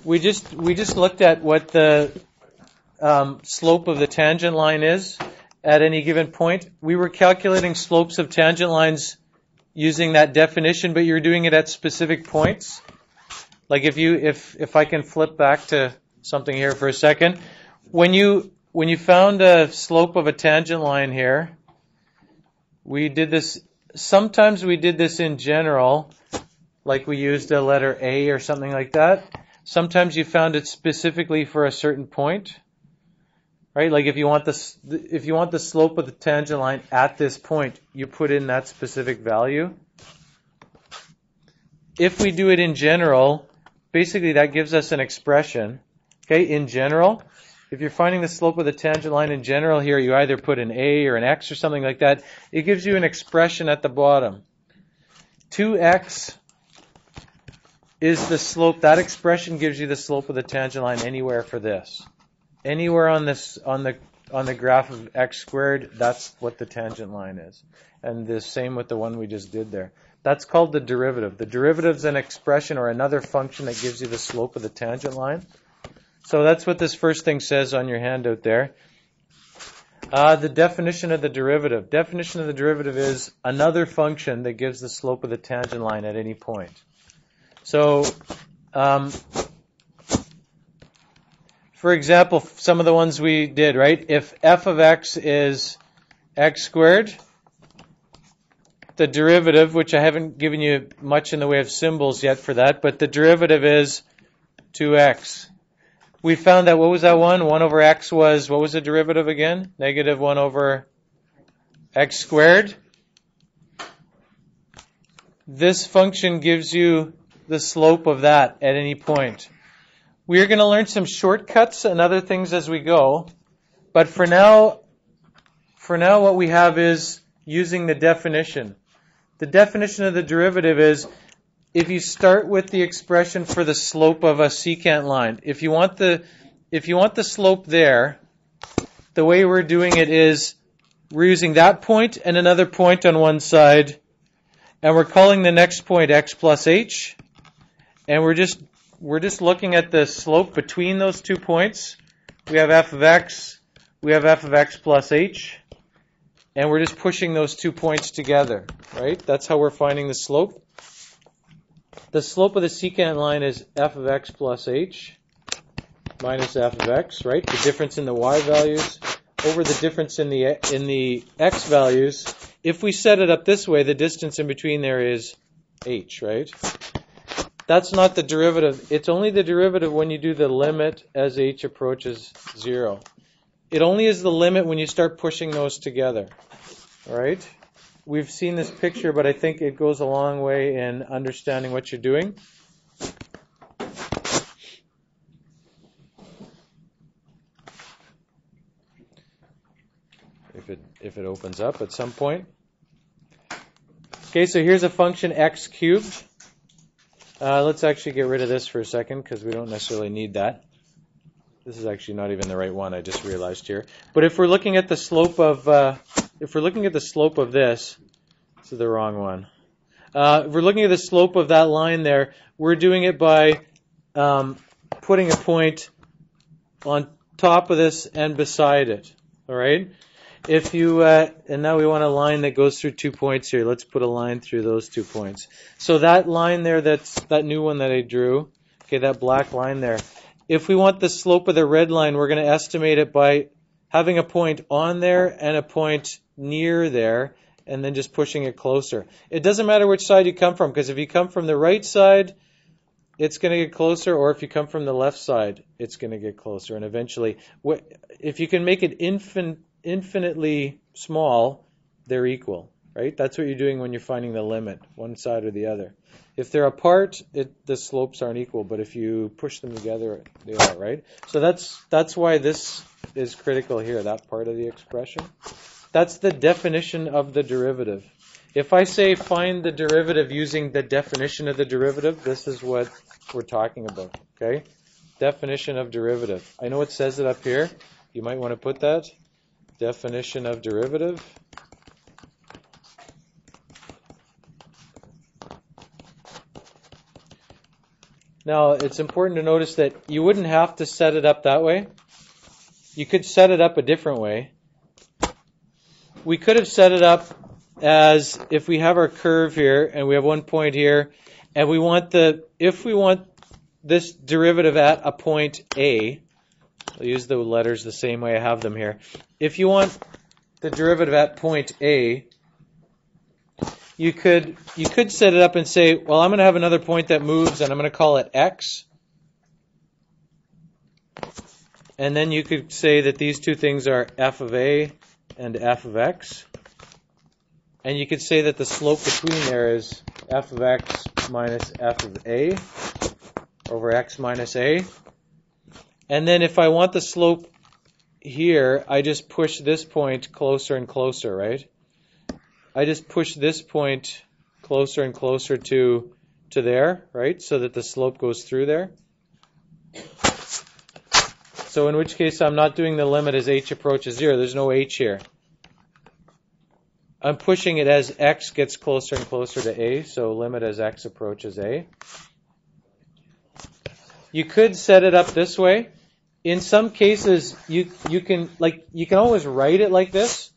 we just looked at what the slope of the tangent line is at any given point. We were calculating slopes of tangent lines using that definition, but you're doing it at specific points. Like if I can flip back to something here for a second, when you found a slope of a tangent line here, we did this. Sometimes we did this in general, like we used a letter A or something like that. Sometimes you found it specifically for a certain point, right? Like if you want the slope of the tangent line at this point, you put in that specific value. If we do it in general, basically that gives us an expression. Okay, in general, if you're finding the slope of the tangent line in general here, you either put an A or an X or something like that. It gives you an expression at the bottom. 2x is the slope. That expression gives you the slope of the tangent line anywhere for this. Anywhere on this on the graph of x squared, that's what the tangent line is. And the same with the one we just did there. That's called the derivative. The derivative is an expression or another function that gives you the slope of the tangent line. So that's what this first thing says on your handout there. The definition of the derivative. Definition of the derivative is another function that gives the slope of the tangent line at any point. So, for example, some of the ones we did, right? If f of x is x squared, the derivative, which I haven't given you much in the way of symbols yet for that, but the derivative is 2x. We found that, what was that one? 1 over x was, what was the derivative again? Negative 1 over x squared. This function gives you the slope of that at any point. We are going to learn some shortcuts and other things as we go, but for now what we have is using the definition. The definition of the derivative is if you start with the expression for the slope of a secant line, if you want the slope there, the way we're doing it is we're using that point and another point on one side, and we're calling the next point x plus h, and we're just looking at the slope between those 2 points. We have f of x plus h, and we're just pushing those 2 points together, right? That's how we're finding the slope. The slope of the secant line is f of x plus h minus f of x, right? The difference in the y values over the difference in the x values. If we set it up this way, the distance in between there is h, right? That's not the derivative. It's only the derivative when you do the limit as h approaches 0. It only is the limit when you start pushing those together, all right? We've seen this picture, but I think it goes a long way in understanding what you're doing. If it opens up at some point. Okay, so here's a function x cubed. Let's actually get rid of this for a second because we don't necessarily need that. This is actually not even the right one, I just realized here. But if we're looking at the slope of this is the wrong one. If we're looking at the slope of that line there, we're doing it by putting a point on top of this and beside it. All right. If you and now we want a line that goes through 2 points here. Let's put a line through those 2 points. So that line there, that's that new one that I drew. Okay, that black line there. If we want the slope of the red line, we're going to estimate it by having a point on there and a point near there, and then just pushing it closer. It doesn't matter which side you come from, because if you come from the right side, it's going to get closer, or if you come from the left side, it's going to get closer. And eventually, if you can make it infinitely small, they're equal, right? That's what you're doing when you're finding the limit, one side or the other. If they're apart, the slopes aren't equal, but if you push them together, they are, right? So that's why this is critical here, that part of the expression. That's the definition of the derivative. If I say find the derivative using the definition of the derivative, this is what we're talking about, okay? Definition of derivative. I know it says it up here. You might want to put that. Definition of derivative. Now, it's important to notice that you wouldn't have to set it up that way. You could set it up a different way. We could have set it up as if we have our curve here and we have one point here and if we want this derivative at a point A, I'll use the letters the same way I have them here. If you want the derivative at point A, you could set it up and say, well, I'm going to have another point that moves and I'm going to call it X. And then you could say that these two things are f of A and f of X. And you could say that the slope between there is f of X minus f of A over X minus A. And then if I want the slope here, I just push this point closer and closer, right? I just push this point closer and closer to there, right? So that the slope goes through there. So in which case I'm not doing the limit as h approaches 0. There's no h here. I'm pushing it as x gets closer and closer to a, so limit as x approaches a. You could set it up this way. In some cases, you can always write it like this.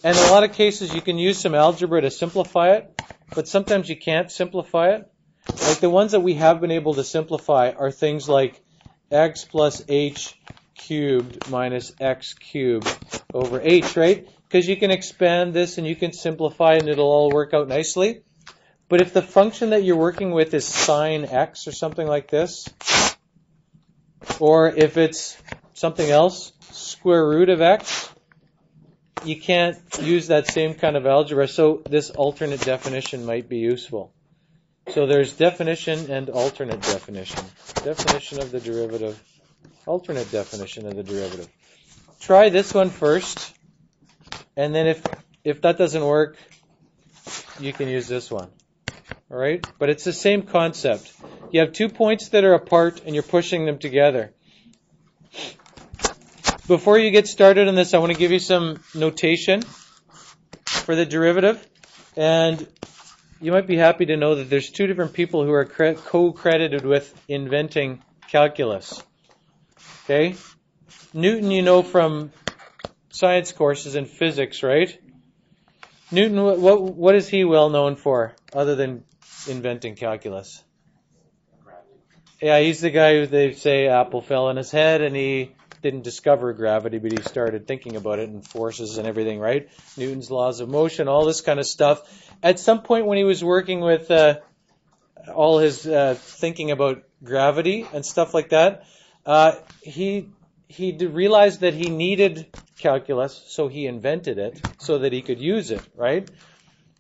And in a lot of cases, you can use some algebra to simplify it, but sometimes you can't simplify it. Like the ones that we have been able to simplify are things like x plus h cubed minus x cubed over h, right? Because you can expand this and you can simplify and it'll all work out nicely. But if the function that you're working with is sine x or something like this, or if it's something else, square root of x, you can't use that same kind of algebra, so this alternate definition might be useful. So there's definition and alternate definition. Definition of the derivative, alternate definition of the derivative. Try this one first, and then if that doesn't work, you can use this one. All right? But it's the same concept. You have 2 points that are apart, and you're pushing them together. Before you get started on this, I want to give you some notation for the derivative. And you might be happy to know that there's 2 different people who are co-credited with inventing calculus. Okay? Newton, you know from science courses and physics, right? Newton, what is he well known for other than inventing calculus? Yeah, he's the guy who they say apple fell on his head and he didn't discover gravity, but he started thinking about it and forces and everything, right? Newton's laws of motion, all this kind of stuff. At some point when he was working with all his thinking about gravity and stuff like that, he realized that he needed calculus, so he invented it so that he could use it, right?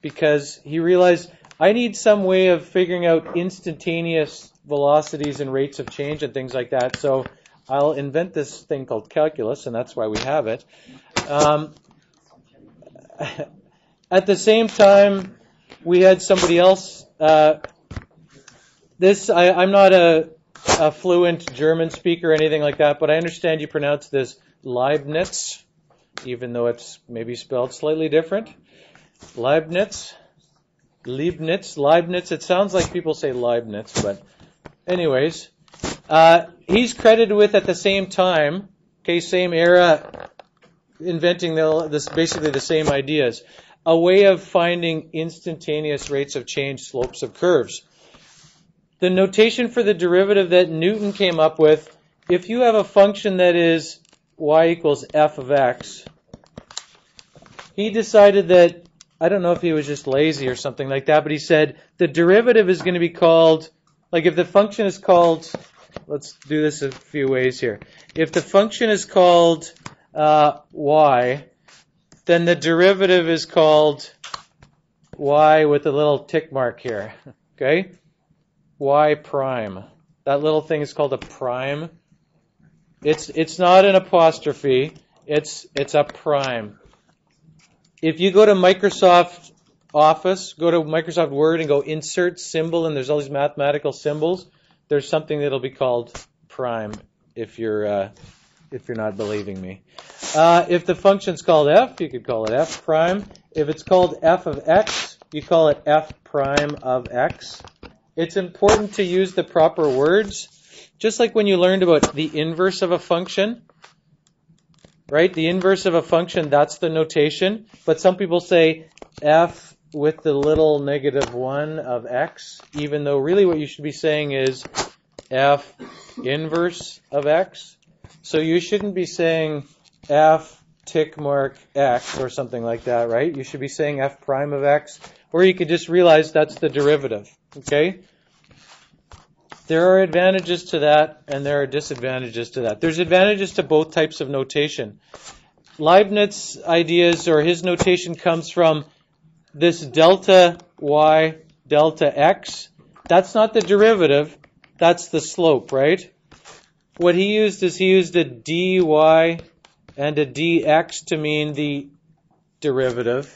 Because he realized, I need some way of figuring out instantaneous velocities and rates of change and things like that, so I'll invent this thing called calculus, and that's why we have it. At the same time, we had somebody else. I'm not a fluent German speaker or anything like that, but I understand you pronounce this Leibniz, even though it's maybe spelled slightly different. Leibniz. It sounds like people say Leibniz, but anyways. He's credited with at the same time, okay, same era, inventing basically the same ideas, a way of finding instantaneous rates of change, slopes of curves. The notation for the derivative that Newton came up with, if you have a function that is y equals f of x, he decided that, I don't know if he was just lazy or something like that, but he said the derivative is going to be called, like if the function is called, let's do this a few ways here. If the function is called y, then the derivative is called y with a little tick mark here. Okay? Y prime. That little thing is called a prime. It's not an apostrophe. It's a prime. If you go to Microsoft Office, go to Microsoft Word and go insert symbol, and there's all these mathematical symbols, there's something that'll be called prime if you're not believing me. If the function's called f, you could call it f prime. If it's called f of x, you call it f prime of x. it's important to use the proper words. Just like when you learned about the inverse of a function, right? The inverse of a function, that's the notation. But some people say f with the little -1 of x, even though really what you should be saying is f inverse of x. So you shouldn't be saying f tick mark x or something like that, right? You should be saying f prime of x, or you could just realize that's the derivative, okay? There are advantages to that, and there are disadvantages to that. There's advantages to both types of notation. Leibniz's ideas, or his notation, comes from this delta y, delta x. That's not the derivative, that's the slope, right? What he used is he used a dy and a dx to mean the derivative.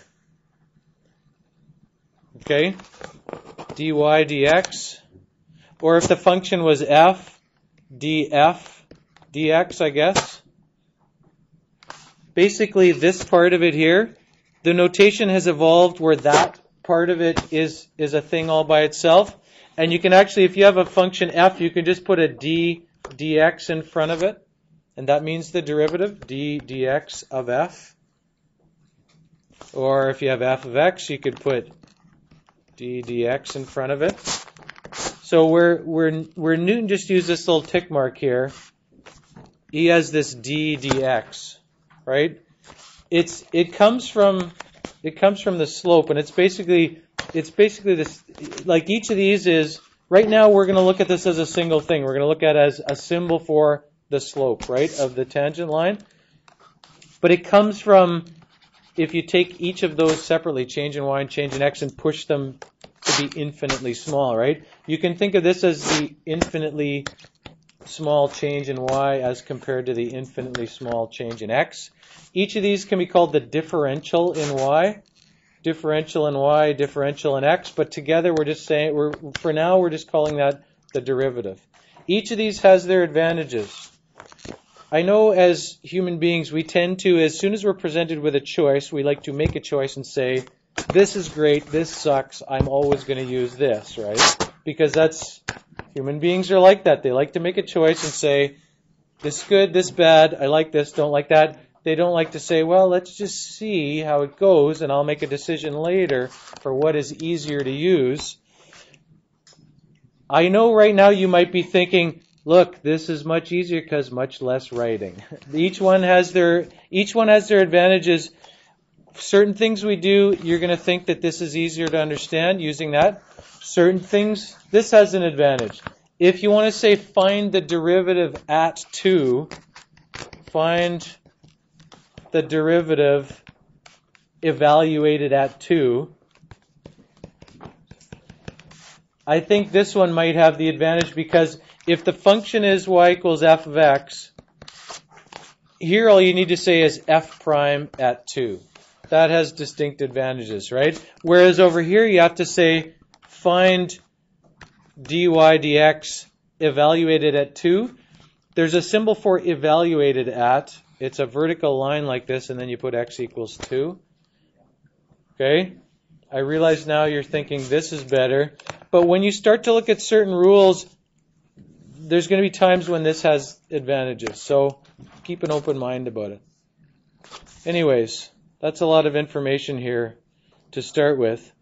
Okay? dy dx. Or if the function was f, df dx, I guess. Basically, this part of it here, the notation has evolved where that part of it is a thing all by itself. And you can actually, if you have a function f, you can just put a d dx in front of it. And that means the derivative, d dx of f. Or if you have f of x, you could put d dx in front of it. So where Newton just used this little tick mark here, he has this d dx, right? It comes from the slope, and it's basically this, like each of these is, right now we're going to look at this as a single thing. We're going to look at it as a symbol for the slope, right, of the tangent line. But it comes from, if you take each of those separately, change in y and change in x, and push them to be infinitely small, right? You can think of this as the infinitely small change in y as compared to the infinitely small change in x. Each of these can be called the differential in y, differential in y, differential in x, but together we're just saying, for now we're just calling that the derivative. Each of these has their advantages. I know as human beings we tend to, as soon as we're presented with a choice, we like to make a choice and say, this is great, this sucks, I'm always going to use this, right? Because that's, human beings are like that. They like to make a choice and say, this is good, this bad, I like this, don't like that. They don't like to say, well, let's just see how it goes and I'll make a decision later for what is easier to use. I know right now you might be thinking, look, this is much easier because much less writing. Each one has their advantages. Certain things we do, you're going to think that this is easier to understand using that. Certain things, this has an advantage. If you want to say find the derivative at 2, find the derivative evaluated at 2, I think this one might have the advantage because if the function is y equals f of x, here all you need to say is f prime at 2. That has distinct advantages, right? Whereas over here you have to say find dy dx evaluated at 2. There's a symbol for evaluated at. It's a vertical line like this, and then you put x equals 2. Okay? I realize now you're thinking this is better. But when you start to look at certain rules, there's going to be times when this has advantages. So keep an open mind about it. Anyways, that's a lot of information here to start with.